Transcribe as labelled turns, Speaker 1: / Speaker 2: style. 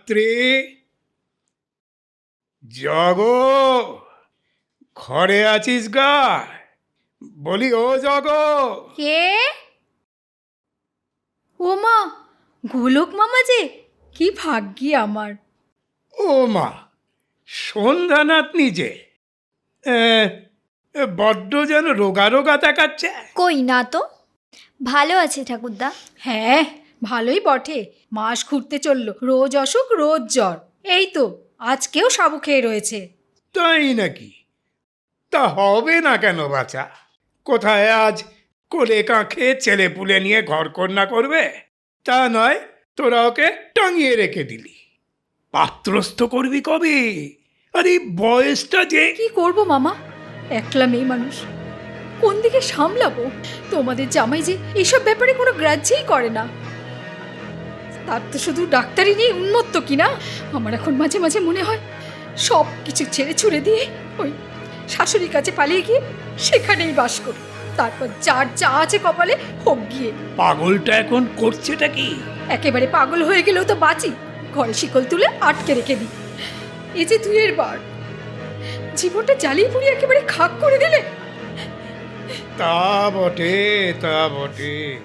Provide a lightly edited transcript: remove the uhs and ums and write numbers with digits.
Speaker 1: Jagaddhatri, jug, ঘরে আছিস গা? বলি ও জগ।
Speaker 2: কে? ও মা, গোলক মামা যে, কি ভাগ্যি আমার।
Speaker 1: ও মা, সন্ধ্যা নাতনি যে। এ, বড্ড যেন রোগা রোগা দেখাচ্ছে।
Speaker 3: কই না তো, ভালো আছে ঠাকুরদা।
Speaker 2: হ্যাঁ, ভালোই বটে। মাস ঘুরতে চললো, রোজ অসুখ রোজ জ্বর। এই তো আজকেও সাবু খেয়ে রয়েছে।
Speaker 1: তাই নাকি? তা হবে না কেন বাছা? কোথায় আজ কোলে কাঁখে ছেলে পুলে নিয়ে ঘর কন্যা করবে? তা নয়, তোরা ওকে টাঙিয়ে রেখে দিলি। পাত্রস্থ করবি কবে? আরে বয়সটা যে।
Speaker 2: কি করব মামা, একলা মেয়ে মানুষ, কোন দিকে সামলাবো? তোমাদের জামাই যে এইসব ব্যাপারে কোনো গ্রাহ্যই করে না। তার তো শুধু ডাক্তারি নিয়ে উন্মত্ত কিনা। আমার এখন মাঝে মাঝে মনে হয় সব কিছু ছেড়ে ছুড়ে দিয়ে ওই শাশুড়ির কাছে পালিয়ে গিয়ে সেখানেই বাস করি। তারপর যার যা আছে কপালে হোক গিয়ে।
Speaker 1: পাগলটা এখন করছেটা কি?
Speaker 2: একেবারে পাগল হয়ে গেলেও তো বাঁচি, ঘরে শিকল তুলে আটকে রেখে দিই। এ যে দুইয়ের বার, জীবনটা জ্বালিয়ে পুড়িয়ে একেবারে খাক করে দিলে।
Speaker 1: তা বটে, তা বটে।